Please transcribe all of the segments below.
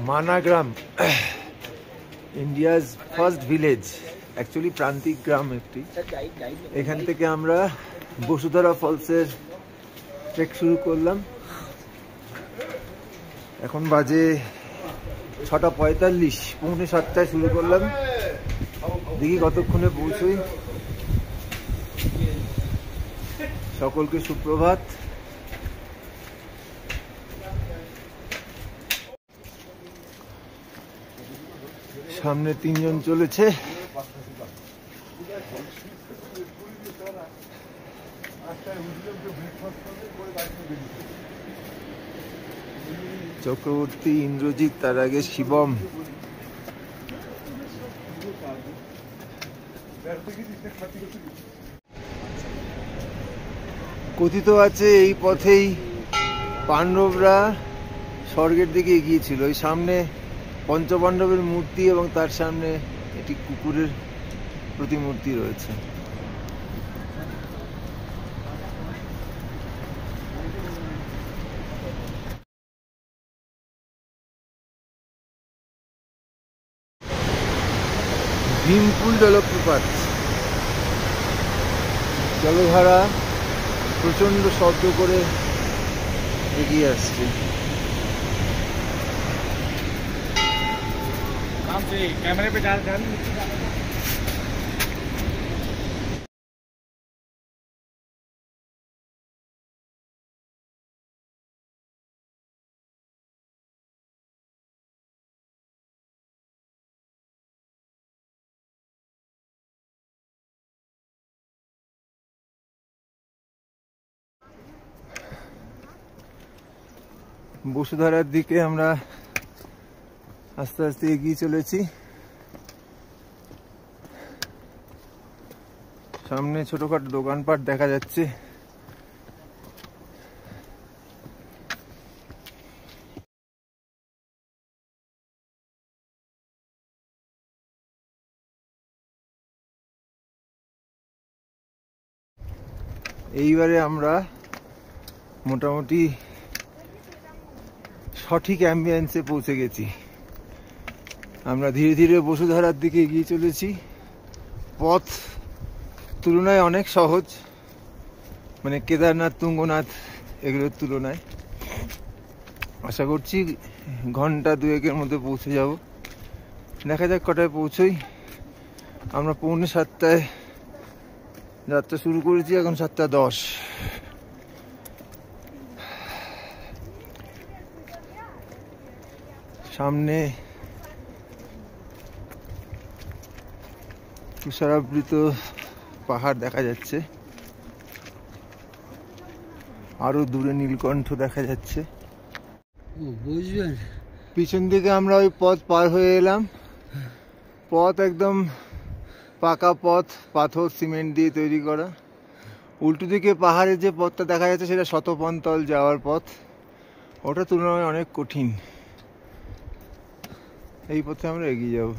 মানাগ্রাম, India's first village, actually প্রান্তিক গ্রাম একটি। এখান থেকে আমরা বসুধারা ফলসের ট্রেক শুরু করলাম। এখন বাজে 6:45, 6:45 শুরু করলাম। দেখি কতক্ষণে পৌঁছই। সকলকে সুপ্রভাত। সামনে 3 জন চলেছে। চক্রবর্তী, ইন্দ্রজিৎ, তার আগে শিবম। কথিত আছে এই পথেই পাণ্ডবরা স্বর্গের দিকে এগিয়েছিল। ওই সামনে পঞ্চপাণ্ডবের মূর্তি এবং তার সামনে একটি কুকুরের প্রতিমূর্তি রয়েছে। ভীমকুল জলপ্রপাত, জলধারা প্রচন্ড শব্দ করে এগিয়ে আসছে। ক্যামেরা पे डाल। বসুধারার দিকে আমরা আস্তে আস্তে এগিয়ে চলেছি। সামনে ছোটখাটো দোকানপাট দেখা যাচ্ছে। এইবারে আমরা মোটামুটি সঠিক অ্যাম্বিয়েন্সে পৌঁছে গেছি। আমরা ধীরে ধীরে বসুধারার দিকে এগিয়ে চলেছি। পথ তুলনায় অনেক সহজ, মানে কেদারনাথ, তুঙ্গনাথ এগুলোর তুলনায়। আশা করছি ঘন্টা 2-1-এর মধ্যে পৌঁছে যাব। দেখা যাক কটায় পৌঁছই। আমরা 6:45 যাত্রা শুরু করেছি, এখন 7:10। সামনে তুষারাবৃত পাহাড় দেখা যাচ্ছে, আরো দূরে নীলকণ্ঠ দেখা যাচ্ছে। বুঝবেন, পিছন দিকে আমরা ওই পথ পার হয়ে এলাম। পথ একদম পাকা পথ, পাথর সিমেন্ট দিয়ে তৈরি করা। উল্টো দিকে পাহাড়ের যে পথটা দেখা যাচ্ছে সেটা শতপন্তল যাওয়ার পথ। ওটা তুলনায় অনেক কঠিন। এই পথে আমরা এগিয়ে যাব।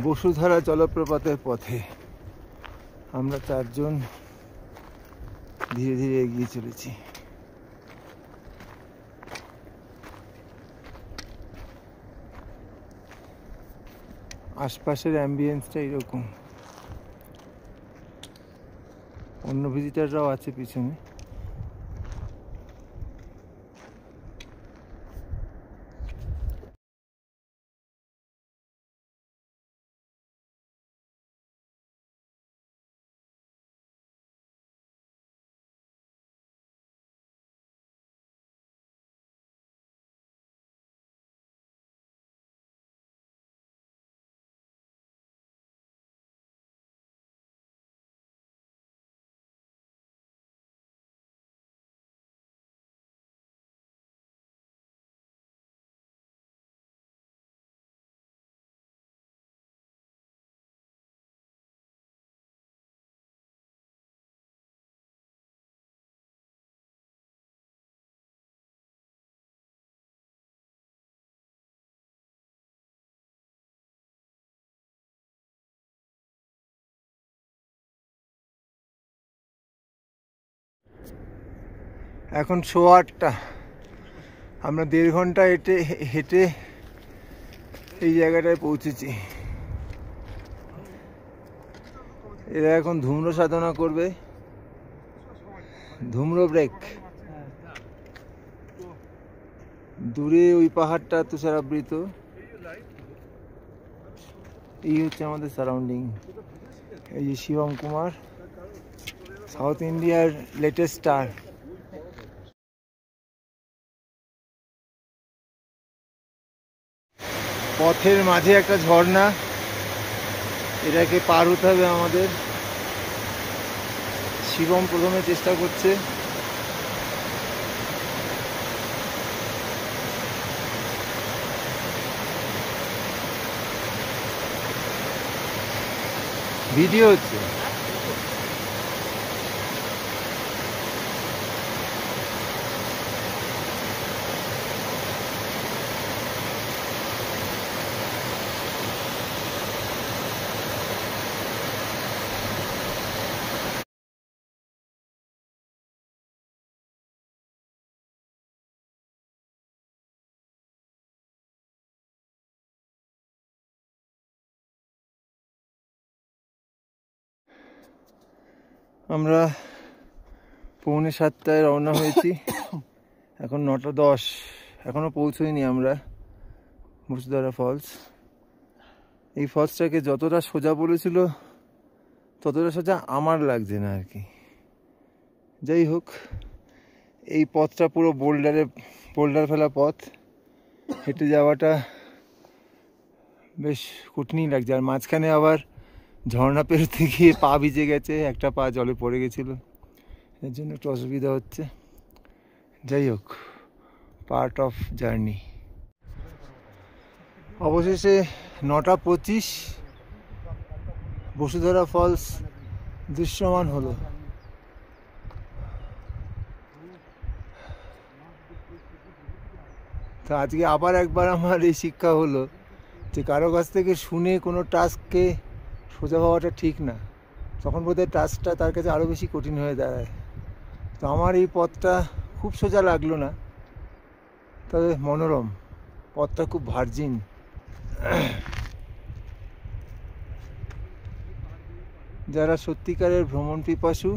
বসুধারা জলপ্রপাতের পথে আমরা চারজন ধীরে ধীরে এগিয়ে চলেছি। আশপাশের অ্যাম্বিয়েন্সটা এরকম। অন্য ভিজিটাররাও আছে পিছনে। এখন 8:15। আমরা 1.5 ঘন্টা হেঁটে এই জায়গাটায় পৌঁছেছি। এরা এখন ধূম্র সাধনা করবে, ধূম্র ব্রেক। দূরে ওই পাহাড়টা তুষারাবৃত। এই হচ্ছে আমাদের সারাউন্ডিং। এই যে শিবম কুমার, সাউথ ইন্ডিয়ার লেটেস্ট স্টার। পথের মাঝে একটা ঝর্ণা, এটাকে পার হতে হবে আমাদের। শিবম প্রথমে চেষ্টা করছে। ভিডিও হচ্ছে। আমরা 6:45 রওনা হয়েছি। এখন 9:10। এখনো পৌঁছইনি আমরা বসুধারা ফলস। এই ফলসটাকে যতটা সোজা বলেছিল ততটা সোজা আমার লাগছে না আর কি। যাই হোক, এই পথটা পুরো বোল্ডার ফেলা পথ। হেঁটে যাওয়াটা বেশ কঠিনই লাগছে। আর মাঝখানে আবার ঝর্ণা পেরোতে গিয়ে পা ভিজে গেছে, একটা পা জলে পড়ে গেছিলো, এর জন্য একটু অসুবিধা হচ্ছে। যাই হোক, পার্ট অফ জার্নি। অবশেষে 9:25 বসুধারা ফলস দৃশ্যমান হলো। তো আজকে আবার একবার আমার এই শিক্ষা হলো যে কারো কাছ থেকে শুনে কোনো টাস্ককে সোজা হওয়াটা ঠিক না। তখন বোধহয় টাস্কটা তার কাছে আরও বেশি কঠিন হয়ে দাঁড়ায়। তো আমার এই পথটা খুব সোজা লাগলো না, তবে মনোরম। পথটা খুব ভার্জিন। যারা সত্যিকারের ভ্রমণ পিপাসু,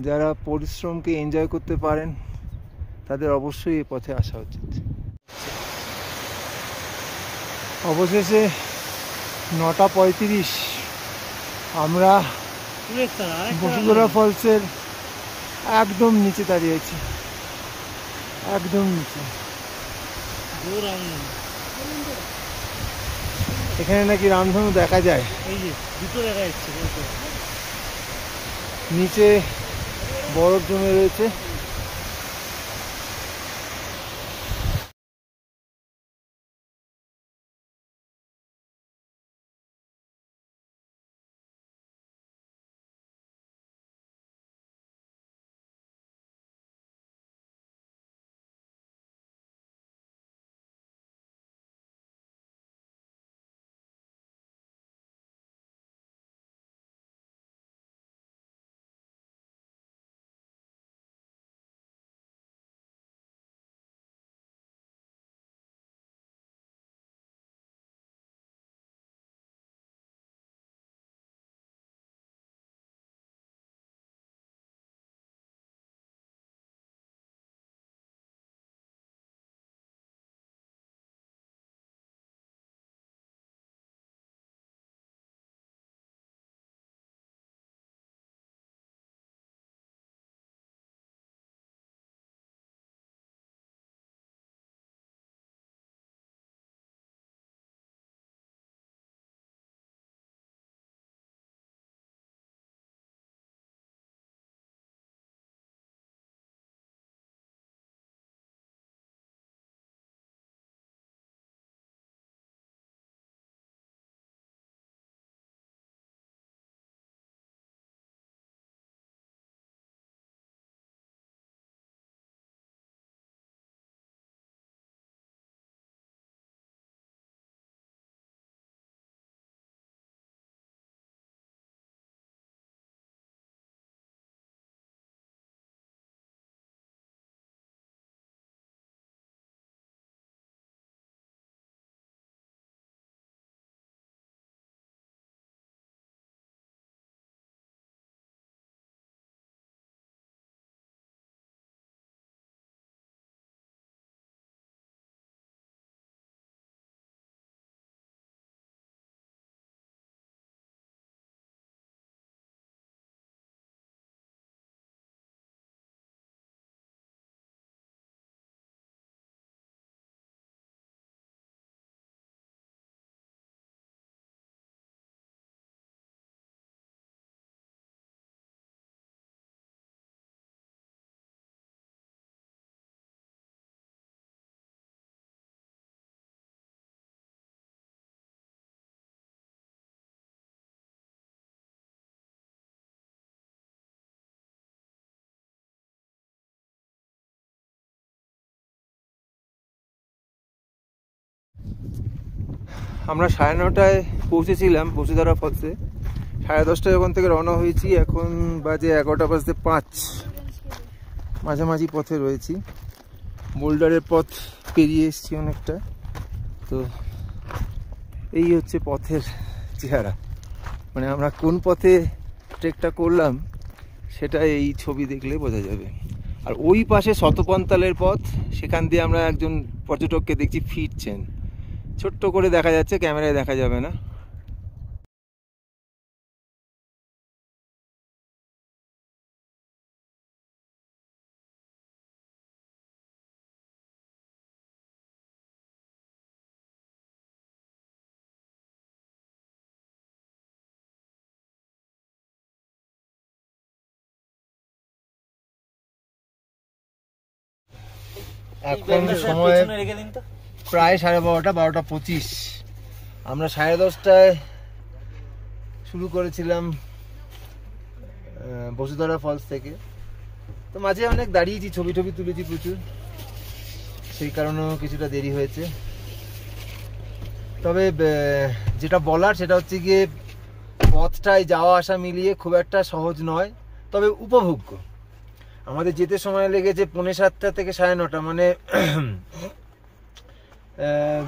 যারা পরিশ্রমকে এনজয় করতে পারেন, তাদের অবশ্যই এই পথে আসা উচিত। অবশেষে 9:35 আমরা বসুধারা ফলসের একদম নিচে দাঁড়িয়েছি। একদম নিচে। এখানে নাকি রামধনু দেখা যায়। নিচে বরফ জমে রয়েছে। আমরা 9:30টায় পৌঁছেছিলাম বসুধারা ফলসে। 10:30টায় ওখান থেকে রওনা হয়েছি, এখন বাজে 11:05। মাঝামাঝি পথে রয়েছি, বোল্ডারের পথ পেরিয়ে এসেছি অনেকটা। তো এই হচ্ছে পথের চেহারা, মানে আমরা কোন পথে ট্রেকটা করলাম সেটা এই ছবি দেখলে বোঝা যাবে। আর ওই পাশে শতপন্তালের পথ, সেখান দিয়ে আমরা একজন পর্যটককে দেখছি ফিরছেন, ছোট্ট করে দেখা যাচ্ছে, ক্যামেরায় দেখা যাবে না। এখন সময় প্রায় 12:30, 12:25। আমরা 10:30টায় শুরু করেছিলাম বসুধারা ফলস থেকে। তো মাঝে অনেক দাঁড়িয়েছি, ছবি তুলেছি প্রচুর, সেই কারণেও কিছুটা দেরি হয়েছে। তবে যেটা বলার সেটা হচ্ছে গিয়ে পথটায় যাওয়া আসা মিলিয়ে খুব একটা সহজ নয়, তবে উপভোগ্য। আমাদের যেতে সময় লেগেছে 7:45 থেকে 9:30, মানে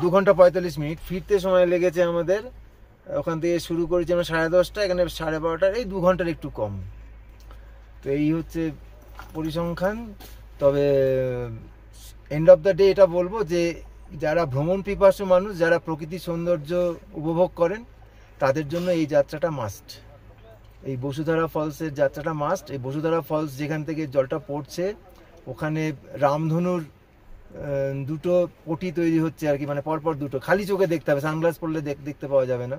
2 ঘন্টা 45 মিনিট। ফিরতে সময় লেগেছে আমাদের, ওখান থেকে শুরু করেছি আমরা 10:30, এখানে 12:30, এই 2 ঘন্টার একটু কম। তো এই হচ্ছে পরিসংখ্যান। তবে এন্ড অফ দ্য ডে এটা বলবো যে যারা ভ্রমণ পিপাসু মানুষ, যারা প্রকৃতির সৌন্দর্য উপভোগ করেন, তাদের জন্য এই যাত্রাটা মাস্ট। এই বসুধারা ফলসের যাত্রাটা মাস্ট। এই বসুধারা ফলস যেখান থেকে জলটা পড়ছে, ওখানে রামধনুর 2টো পটি তৈরি হচ্ছে আর কি, মানে পরপর 2টো, খালি চোখে দেখতে হবে, সানগ্লাস পরলে দেখতে পাওয়া যাবে না।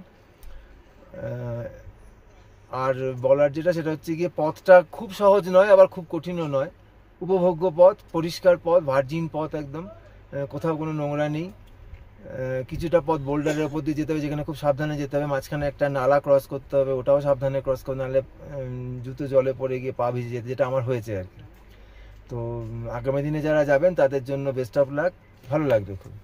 আর বলার যেটা সেটা হচ্ছে গিয়ে পথটা খুব সহজ নয়, আবার খুব কঠিনও নয়, উপভোগ্য পথ, পরিষ্কার পথ, ভার্জিন পথ একদম, কোথাও কোনো নোংরা নেই। কিছুটা পথ বোল্ডারের ওপর দিয়ে যেতে হবে, যেখানে খুব সাবধানে যেতে হবে। মাঝখানে একটা নালা ক্রস করতে হবে, ওটাও সাবধানে ক্রস করতে, নাহলে জুতো জলে পড়ে গিয়ে পা ভিজে যেতে, যেটা আমার হয়েছে আর কি। তো আগামী দিনে যারা যাবেন তাদের জন্য বেস্ট অফ লাক, ভালো লাগবে খুব।